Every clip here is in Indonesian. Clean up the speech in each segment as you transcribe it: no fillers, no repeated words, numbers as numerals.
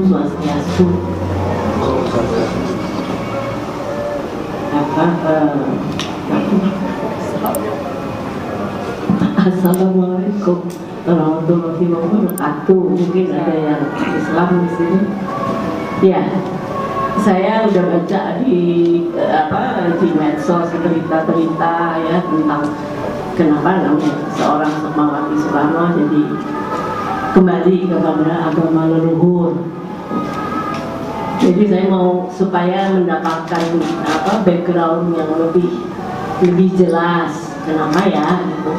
Swastiastu. Assalamualaikum warahmatullahi wabarakatuh. Mungkin ada yang Islam di sini. Ya, saya udah baca di medsos berita-berita ya tentang kenapa namanya seorang Sukmawati Soekarno jadi kembali kepada agama leluhur. Jadi saya mau supaya mendapatkan background yang lebih jelas kenapa ya gitu.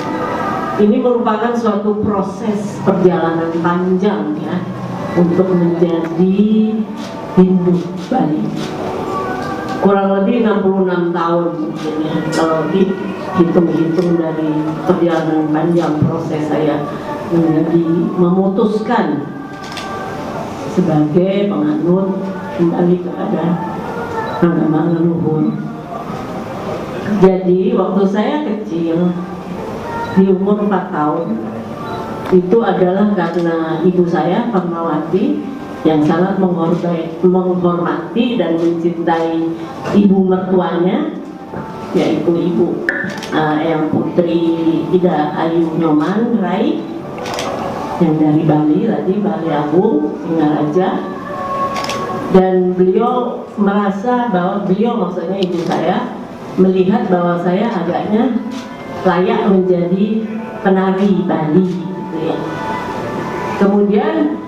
Ini merupakan suatu proses perjalanan panjang ya untuk menjadi Hindu Bali. Kurang lebih 66 tahun mungkin ya kalau dihitung-hitung dari perjalanan panjang proses saya menjadi memutuskan sebagai penganut kembali kepada agama leluhur. Jadi waktu saya kecil di umur 4 tahun itu adalah karena ibu saya Fatmawati yang sangat menghormati dan mencintai ibu mertuanya, yaitu ibu Eyang Putri Ida Ayu Nyoman Rai yang dari Bali tadi, Bali Agung Singaraja. Dan beliau merasa bahwa maksudnya ibu saya melihat bahwa saya agaknya layak menjadi penari Bali gitu ya. Kemudian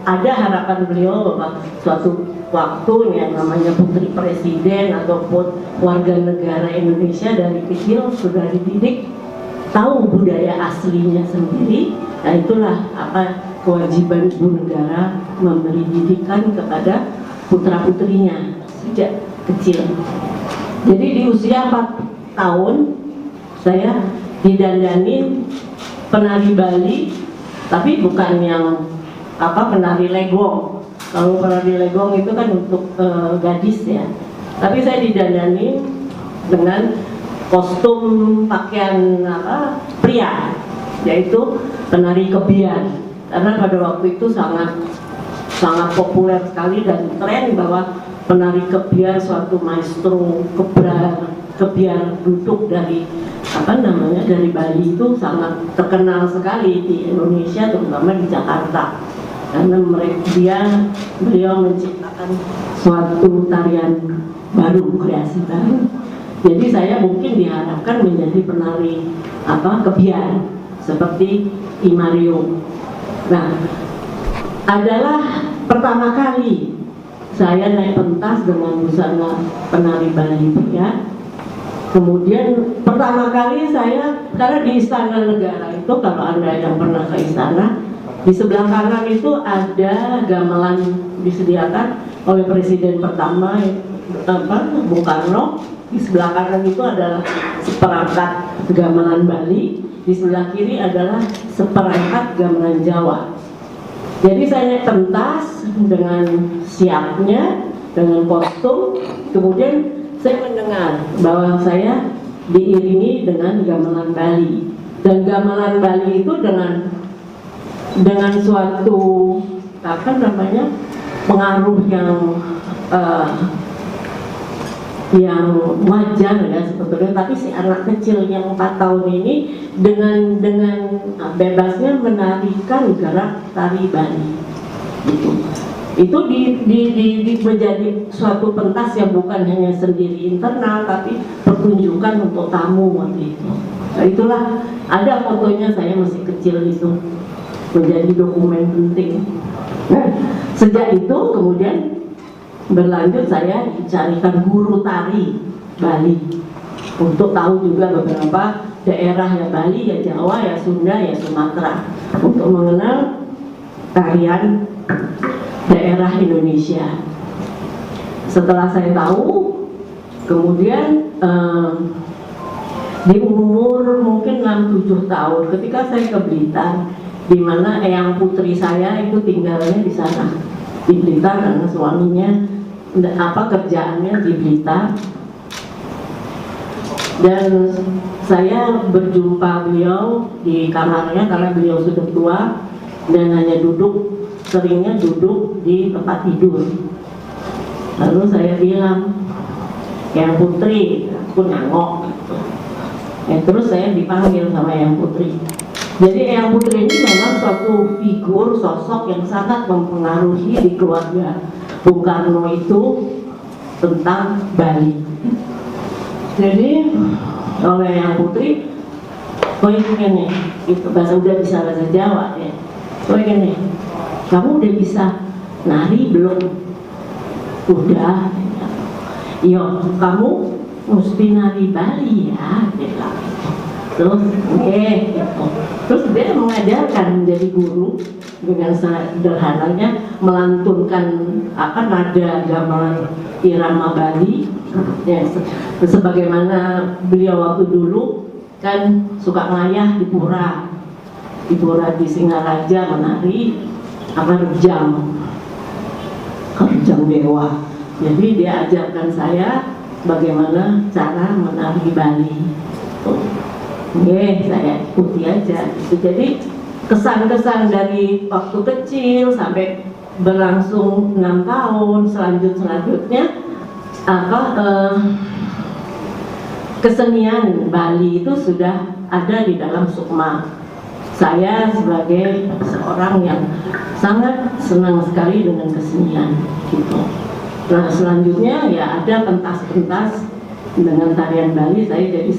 ada harapan beliau bahwa suatu waktu yang namanya putri presiden ataupun warga negara Indonesia dari kecil sudah dididik tahu budaya aslinya sendiri. Nah itulah kewajiban ibu negara memberi didikan kepada putra-putrinya sejak kecil. Jadi di usia 4 tahun saya didandani penari Bali, tapi bukan yang penari legong. Kalau penari legong itu kan untuk gadis ya. Tapi saya didandani dengan kostum pakaian pria, yaitu penari kebian. Karena pada waktu itu sangat populer sekali dan tren bahwa penari kebiar suatu maestro kebiar duduk dari dari Bali itu sangat terkenal sekali di Indonesia, terutama di Jakarta, karena beliau menciptakan suatu tarian baru, kreasi baru. Jadi saya mungkin diharapkan menjadi penari kebiar seperti Imario. Nah, adalah pertama kali saya naik pentas dengan busana penari Bali pria. Kemudian pertama kali saya, karena di Istana Negara itu, kalau Anda yang pernah ke istana, di sebelah kanan itu ada gamelan disediakan oleh Presiden pertama Bung Karno. Di sebelah kanan itu adalah seperangkat gamelan Bali, di sebelah kiri adalah seperangkat gamelan Jawa. Jadi saya naik pentas dengan siapnya, dengan kostum, kemudian saya mendengar bahwa saya diiringi dengan gamelan Bali, dan gamelan Bali itu dengan suatu pengaruh yang wajar ya sebetulnya. Tapi si anak kecil yang 4 tahun ini dengan bebasnya menarikan gerak tari Bali gitu. Itu menjadi suatu pentas yang bukan hanya sendiri internal, tapi pertunjukan untuk tamu waktu itu. Nah, itulah ada fotonya, saya masih kecil itu, menjadi dokumen penting. Nah, sejak itu kemudian berlanjut saya dicarikan guru tari Bali untuk tahu juga beberapa daerah ya Bali, ya Jawa, ya Sunda, ya Sumatera, untuk mengenal tarian daerah Indonesia. Setelah saya tahu, kemudian di umur mungkin 6-7 tahun, ketika saya ke Blitar, di mana Eyang Putri saya itu tinggalnya di sana, di Blitar, karena suaminya kerjaannya di Blitar. Dan saya berjumpa beliau di kamarnya karena beliau sudah tua dan hanya duduk seringnya duduk di tempat tidur. Lalu saya bilang, Yang Putri, aku nengok gitu. Terus saya dipanggil sama Yang Putri. Jadi Yang Putri ini memang suatu figur, sosok yang sangat mempengaruhi di keluarga Bung Karno itu tentang Bali. Jadi oleh Yang Putri, oh ini, itu bahasa udah bisa bahasa Jawa ya. Oh ini, kamu udah bisa nari belum? Udah. Iya, kamu mesti nari Bali ya, dia bilang. Terus, gitu. Terus dia mengajarkan menjadi guru dengan sederhananya melantunkan nada gamelan irama Bali, ya, sebagaimana beliau waktu dulu kan suka ngayah di pura di Singaraja menari rejang dewa. Jadi dia ajarkan saya bagaimana cara menari Bali. Saya ikuti aja. Jadi kesan-kesan dari waktu kecil sampai berlangsung 6 tahun selanjutnya kesenian Bali itu sudah ada di dalam sukma. Saya sebagai seorang yang sangat senang sekali dengan kesenian gitu. Nah selanjutnya ya ada pentas-pentas dengan tarian Bali, saya jadi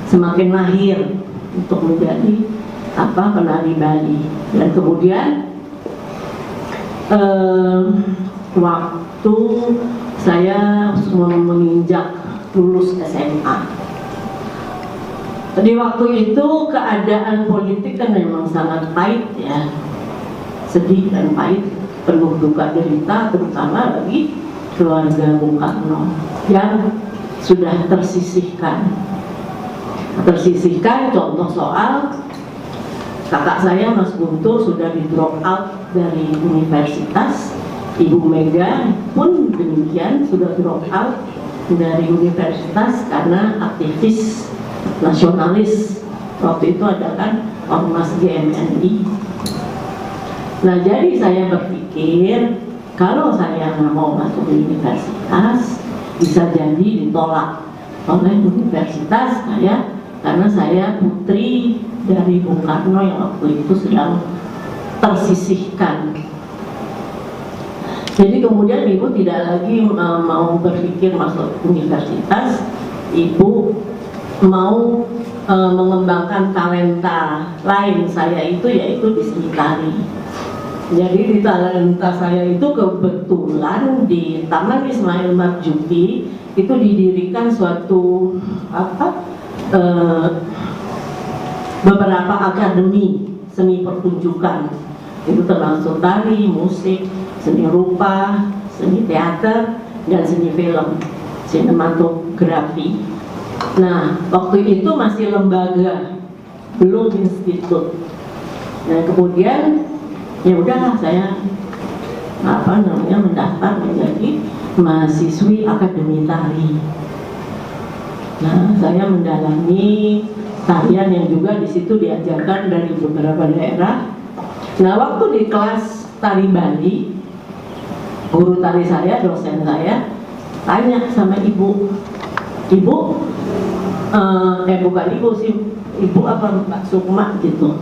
semakin lahir untuk menjadi penari Bali. Dan kemudian waktu saya menginjak lulus SMA, di waktu itu keadaan politik kan memang sangat pahit ya, sedih dan pahit, penuh duka derita, terutama bagi keluarga Bung Karno yang sudah tersisihkan. Contoh soal kakak saya Mas Guntur sudah di drop out dari universitas, Ibu Mega pun demikian sudah drop out dari universitas karena aktivis nasionalis. Waktu itu ada kan Ormas GMNI. Nah jadi saya berpikir kalau saya nggak mau masuk universitas, bisa jadi ditolak oleh universitas saya karena saya putri dari Bung Karno yang waktu itu sedang tersisihkan. Jadi kemudian ibu tidak lagi mau berpikir masuk universitas, ibu mau mengembangkan talenta lain saya itu yaitu di seni tari. Jadi di talenta saya itu kebetulan di Taman Ismail Marzuki itu didirikan suatu beberapa akademi seni pertunjukan. Itu termasuk tari, musik, seni rupa, seni teater, dan seni film, sinematografi. Nah, waktu itu masih lembaga, belum institut. Nah, kemudian ya udahlah saya mendaftar menjadi mahasiswi akademi tari. Nah, saya mendalami tarian yang juga di situ diajarkan dari beberapa daerah. Nah, waktu di kelas tari Bali, guru tari saya, dosen saya, tanya sama ibu, bukan ibu sih, ibu apa Mbak Sukma gitu,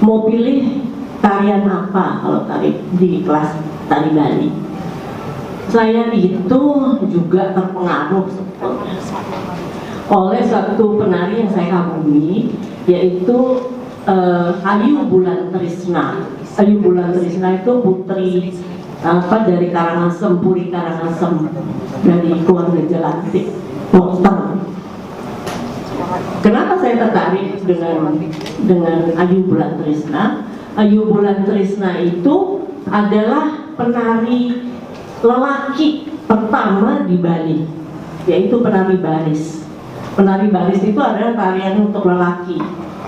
mau pilih tarian apa kalau tari di kelas tari Bali. Saya itu juga terpengaruh oleh satu penari yang saya kagumi, yaitu Ayu Bulan Trisna. Ayu Bulan Trisna itu putri dari Karangasem, Puri Karangasem, dari keluarga Jelantik, dokter. Kenapa saya tertarik dengan Ayu Bulan Trisna? Ayu Bulan Trisna itu adalah penari lelaki pertama di Bali, yaitu penari baris. Penari baris itu adalah tarian untuk lelaki,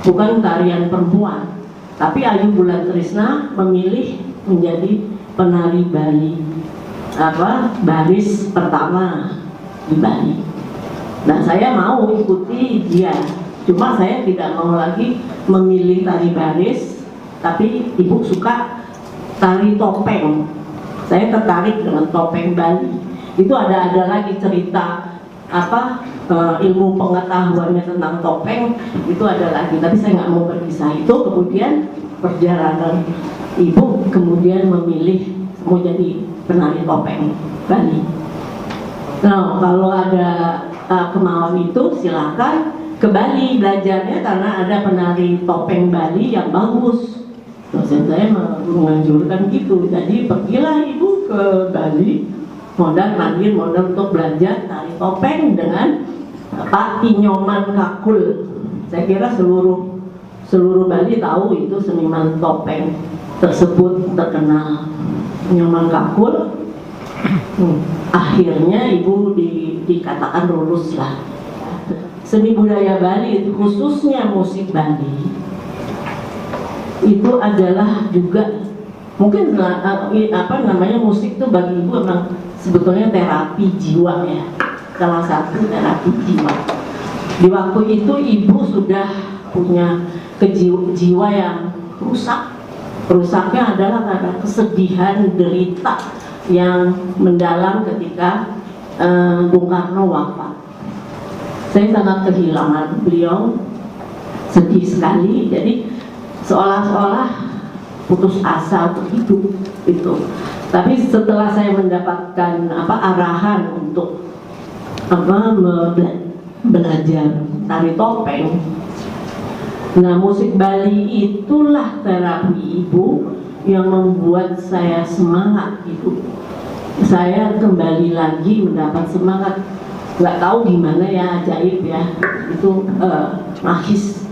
bukan tarian perempuan. Tapi Ayu Bulan Trisna memilih menjadi penari Bali, baris pertama di Bali. Nah, saya mau ikuti dia, cuma saya tidak mau lagi memilih tari baris, tapi ibu suka tari topeng. Saya tertarik dengan topeng Bali. Itu ada lagi cerita ilmu pengetahuannya tentang topeng itu ada lagi, tapi saya nggak mau berkisah itu. Kemudian perjalanan ibu kemudian memilih mau jadi penari topeng Bali. Nah, kalau ada kemauan itu silakan ke Bali belajarnya, karena ada penari topeng Bali yang bagus. Dosen saya menganjurkan gitu, jadi pergilah ibu ke Bali, modal untuk belajar tari topeng dengan Pak Inyoman Kakul. Saya kira seluruh Bali tahu itu seniman topeng tersebut terkenal, Inyoman Kakul. Akhirnya ibu dikatakan lulus lah. Seni budaya Bali itu khususnya musik Bali itu adalah juga mungkin musik itu bagi ibu memang sebetulnya terapi jiwa ya, salah satu terapi jiwa. Di waktu itu ibu sudah punya jiwa yang rusak. Rusaknya adalah karena kesedihan, derita yang mendalam ketika Bung Karno wafat. Saya sangat kehilangan beliau, sedih sekali. Jadi seolah-olah putus asa untuk hidup itu. Tapi setelah saya mendapatkan arahan untuk belajar tari topeng, nah musik Bali itulah terapi ibu yang membuat saya semangat hidup. Saya kembali lagi mendapat semangat. Nggak tahu gimana ya, ajaib ya, itu magis.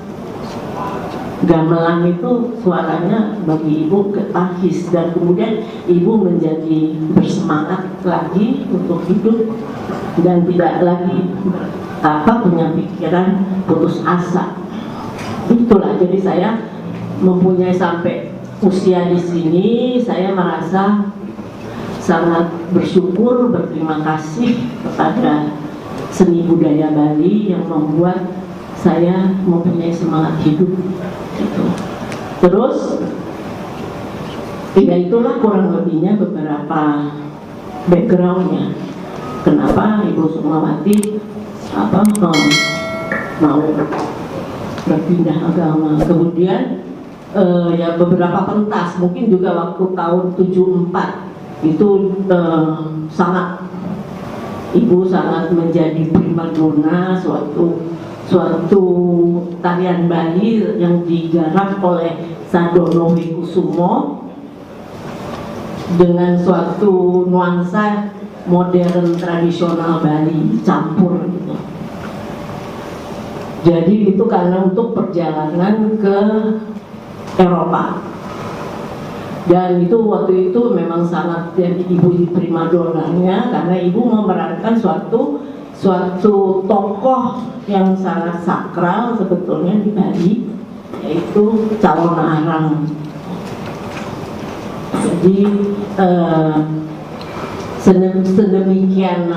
Gamelan itu suaranya bagi ibu ketahis, dan kemudian ibu menjadi bersemangat lagi untuk hidup dan tidak lagi punya pikiran putus asa. Itulah, jadi saya mempunyai sampai usia di sini, saya merasa sangat bersyukur, berterima kasih kepada seni budaya Bali yang membuat saya mempunyai semangat hidup gitu. Terus ya itulah kurang lebihnya beberapa backgroundnya kenapa Ibu Sukmawati mau berpindah agama. Kemudian ya beberapa pentas, mungkin juga waktu tahun 74 itu Ibu sangat menjadi primadona suatu tarian Bali yang digarap oleh Sadono Wikusumo dengan suatu nuansa modern tradisional Bali campur gitu. Jadi itu karena untuk perjalanan ke Eropa, dan itu waktu itu memang sangat jadi ibu primadonanya, karena ibu memerankan suatu tokoh yang sangat sakral sebetulnya di Bali, yaitu Calon Arang. Jadi sedemikian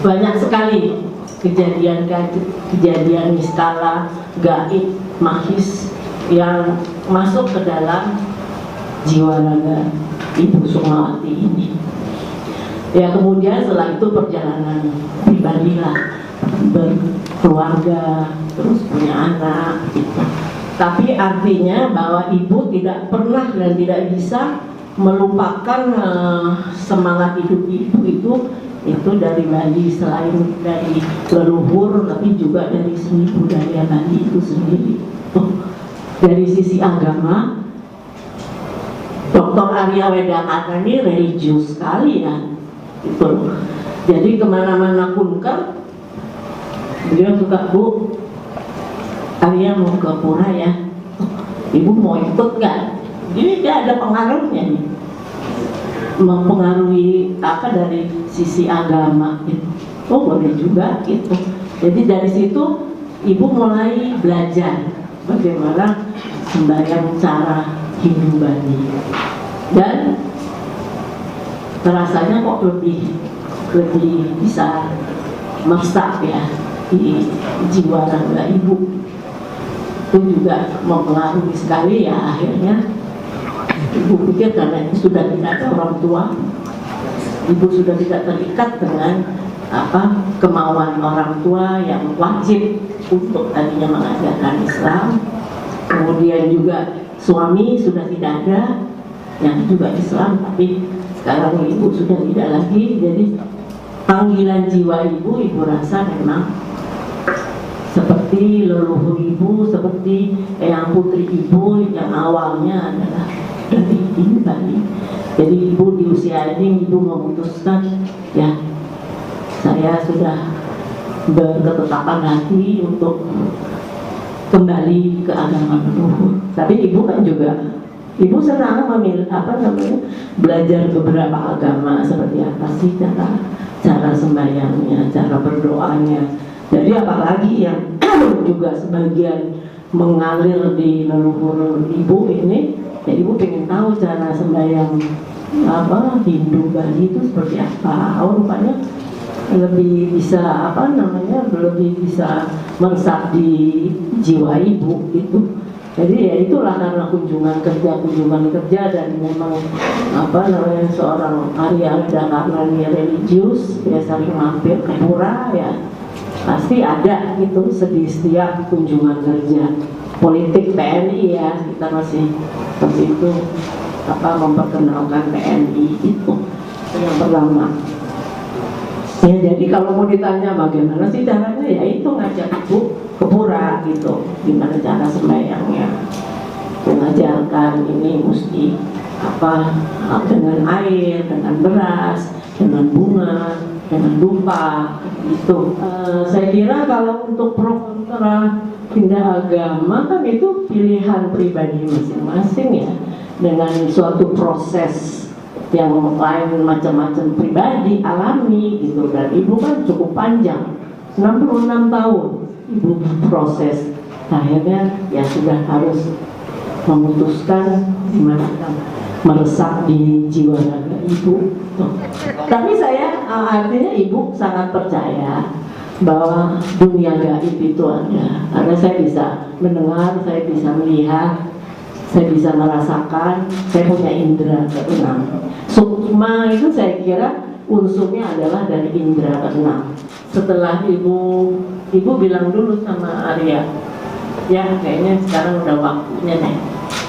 banyak sekali kejadian niskala, gaib, magis yang masuk ke dalam jiwa raga Ibu Sukmawati ini. Ya kemudian setelah itu perjalanan pribadi lah, berkeluarga, terus punya anak gitu. Tapi artinya bahwa ibu tidak pernah dan tidak bisa melupakan semangat hidup ibu itu dari Bali, selain dari leluhur tapi juga dari seni budaya Bali itu sendiri. Dari sisi agama, Dr. Arya Wedakata ini religius sekali ya, gitu. Jadi kemana-mana kunker, beliau suka, Bu, Arya mau ke pura ya, Ibu mau ikut nggak? Jadi dia ada pengaruhnya nih, mempengaruhi dari sisi agama gitu. Oh boleh juga gitu. Jadi dari situ Ibu mulai belajar bagaimana sembahyang cara Hindu Bali, dan rasanya kok lebih bisa meresap ya di jiwa raga ibu. Itu juga mempengaruhi sekali ya, akhirnya Ibu pikir karena sudah tidak ada orang tua, ibu sudah tidak terikat dengan kemauan orang tua yang wajib untuk tadinya mengajarkan Islam. Kemudian juga suami sudah tidak ada yang juga Islam, tapi sekarang ibu sudah tidak lagi. Jadi panggilan jiwa ibu rasa memang seperti leluhur ibu, seperti Eyang Putri ibu yang awalnya adalah dari ini tadi. Jadi ibu di usia ini ibu memutuskan, ya saya sudah berketetapan hati untuk kembali ke agama leluhur. Tapi ibu kan juga, ibu senang memilih belajar beberapa agama, seperti apa sih cara sembahyangnya, cara berdoanya. Jadi apalagi yang juga sebagian mengalir di leluhur ibu ini, ya ibu pengen tahu cara sembahyang Hindu Bali itu seperti apa. Rupanya lebih bisa lebih bisa meresap di jiwa ibu gitu. Jadi ya itulah karena kunjungan kerja dan memang seorang Arya karena dia religius, dia sering mampir ke pura, ya pasti ada gitu di setiap kunjungan kerja. Politik TNI ya, kita masih seperti itu memperkenalkan TNI itu yang pertama. Ya, jadi kalau mau ditanya bagaimana sih caranya, ya itu ngajak ibu ke pura gitu, gimana cara sembahyangnya, mengajarkan ini mesti dengan air, dengan beras, dengan bunga, dengan dupa itu. Saya kira kalau untuk pro kontra pindah agama kan itu pilihan pribadi masing-masing ya, dengan suatu proses yang lain macam-macam pribadi alami gitu. Dan ibu kan cukup panjang, 66 tahun ibu proses, akhirnya ya sudah harus memutuskan gimana meresap di jiwa raga ibu. Tapi saya artinya ibu sangat percaya bahwa dunia gaib itu ada, karena saya bisa mendengar, saya bisa melihat, saya bisa merasakan, saya punya indera keenam. Sukma itu saya kira unsurnya adalah dari indera keenam. Setelah ibu bilang dulu sama Arya, ya kayaknya sekarang udah waktunya nih.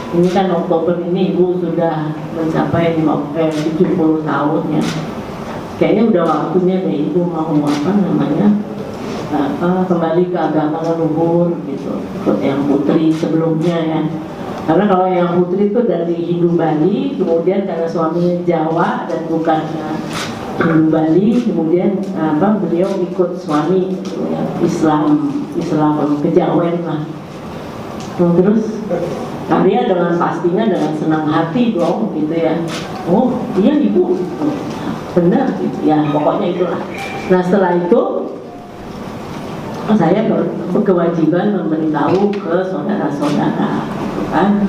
Ini kan Oktober ini ibu sudah mencapai 70 tahun ya. Kayaknya udah waktunya deh ibu mau kembali ke agama leluhur gitu, ikut Eyang Putri sebelumnya ya. Karena kalau Eyang Putri itu dari Hindu Bali, kemudian karena suaminya Jawa dan bukannya Hindu Bali, kemudian beliau ikut suami ya, Islam kejawen lah. Terus Arya dengan pastinya dengan senang hati dong gitu ya. Oh iya ibu, benar gitu ya, pokoknya itulah. Nah setelah itu saya berkewajiban memberitahu ke saudara-saudara gitu kan,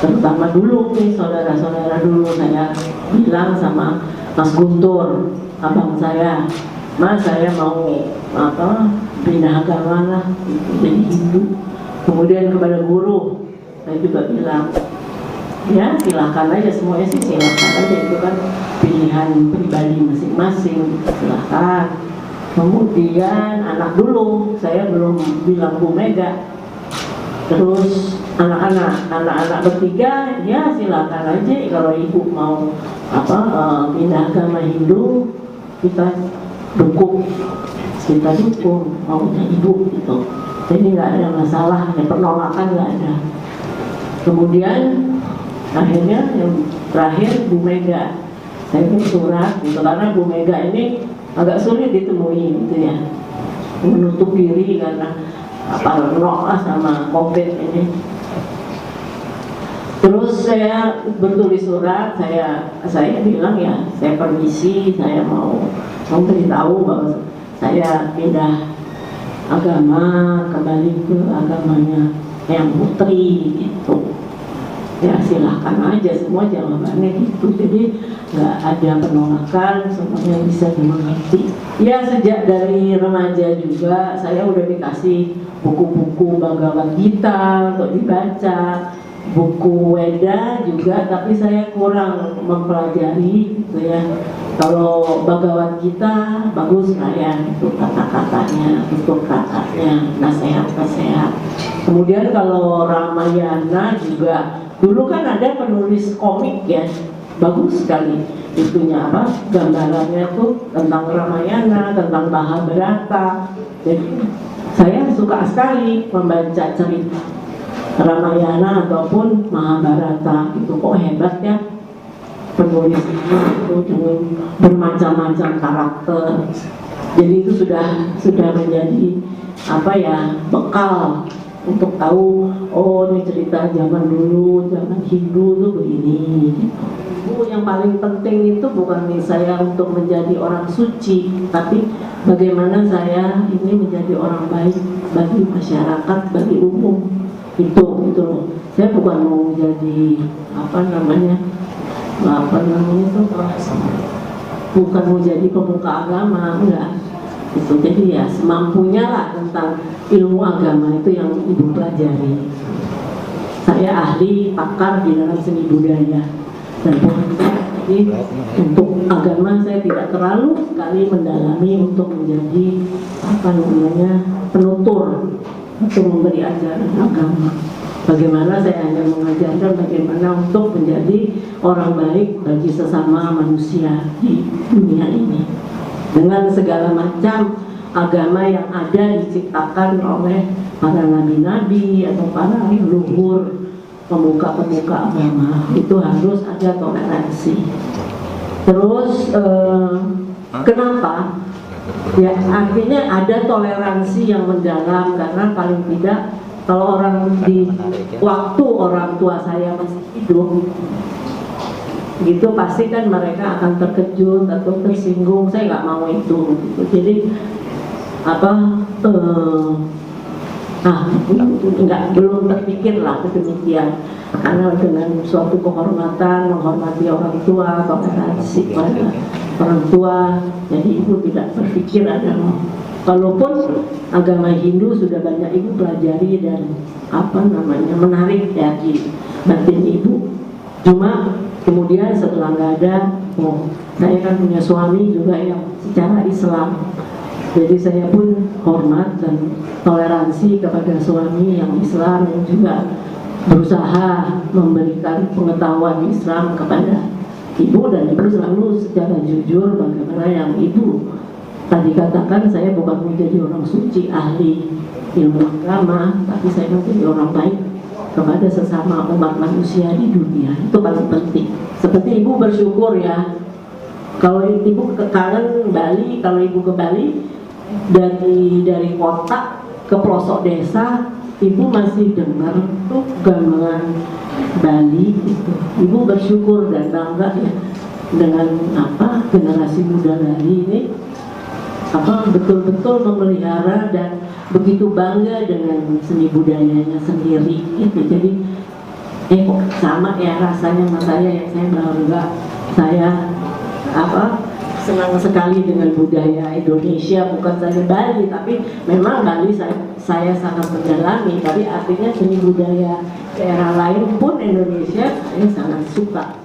terutama dulu nih saudara-saudara dulu. Saya bilang sama Mas Guntur, abang saya, Mas saya mau pindah agama lah jadi Hindu. Kemudian kepada guru saya juga bilang, ya silakan aja, semuanya sih silakan aja, itu kan pilihan pribadi masing-masing, silakan. Kemudian anak dulu, saya belum bilang Bu Mega. Terus anak-anak bertiga, ya silakan aja kalau ibu mau pindah agama Hindu, kita dukung maunya ibu gitu. Jadi nggak ada masalah, ya penolakan nggak ada. Kemudian akhirnya yang terakhir Bu Mega, saya bikin surat gitu, karena Bu Mega ini agak sulit ditemui gitu ya, menutup diri karena parno sama COVID ini. Terus saya bertulis surat, saya bilang ya saya permisi, saya mau beritahu bahwa saya pindah agama, kembali ke agamanya Eyang Putri gitu. Ya silahkan aja, semua jawabannya gitu. Jadi nggak ada penolakan, semuanya bisa dimengerti. Ya sejak dari remaja juga saya udah dikasih buku-buku Bhagavad Gita untuk dibaca, buku Weda juga, tapi saya kurang mempelajari gitu ya. Kalau Bhagavad Gita bagus lah ya, itu kata-katanya, tutur katanya, nasihat-nasihat. Kemudian kalau Ramayana juga, dulu kan ada penulis komik ya, bagus sekali itunya apa, gambarannya tuh tentang Ramayana, tentang Mahabharata. Jadi saya suka sekali membaca cerita Ramayana ataupun Mahabharata. Itu kok hebat ya penulis itu dengan bermacam-macam karakter. Jadi itu sudah menjadi apa ya, bekal untuk tahu, oh ini cerita zaman dulu, zaman Hindu tuh begini. Yang paling penting itu bukan saya untuk menjadi orang suci, tapi bagaimana saya ini menjadi orang baik bagi masyarakat, bagi umum. Itu loh. Saya bukan mau jadi apa namanya itu, bukan mau jadi pemuka agama, enggak. Itu jadi ya semampunya lah tentang ilmu agama itu yang ibu pelajari. Saya ahli pakar di dalam seni budaya dan politik. Jadi untuk agama saya tidak terlalu sekali mendalami untuk menjadi apa namanya penutur atau memberi ajaran agama. Bagaimana saya hanya mengajarkan bagaimana untuk menjadi orang baik bagi sesama manusia di dunia ini, dengan segala macam agama yang ada diciptakan oleh para nabi-nabi atau para leluhur pemuka-pemuka agama. Itu harus ada toleransi. Terus kenapa? Ya artinya ada toleransi yang mendalam, karena paling tidak kalau orang di waktu orang tua saya masih hidup gitu, pasti kan mereka akan terkejut atau tersinggung. Saya nggak mau itu gitu. Jadi apa belum terpikir lah demikian, karena dengan suatu kehormatan, menghormati orang tua, toleransi pada orang tua, jadi ibu tidak berpikir ada. Walaupun agama Hindu sudah banyak ibu pelajari dan apa namanya menarik ya di batin ibu. Cuma kemudian setelah nggak ada, saya kan punya suami juga yang secara Islam. Jadi saya pun hormat dan toleransi kepada suami yang Islam yang juga berusaha memberikan pengetahuan Islam kepada ibu, dan ibu selalu secara jujur bagaimana yang ibu tadi katakan. Saya bukan menjadi orang suci, ahli ilmu agama, tapi saya menjadi orang baik kepada sesama umat manusia di dunia. Itu paling penting. Seperti ibu bersyukur ya, kalau ibu ke kangen Bali, kalau ibu ke Bali dari kota ke pelosok desa, ibu masih dengar tuh gamelan Bali gitu. Ibu bersyukur dan bangga ya dengan apa generasi muda Bali ini apa betul-betul memelihara dan begitu bangga dengan seni budayanya sendiri gitu. Jadi kok sama ya rasanya sama saya, yang saya bangga, saya apa senang sekali dengan budaya Indonesia, bukan saja Bali, tapi memang Bali saya sangat mendalami, tapi artinya seni budaya daerah lain pun Indonesia saya sangat suka.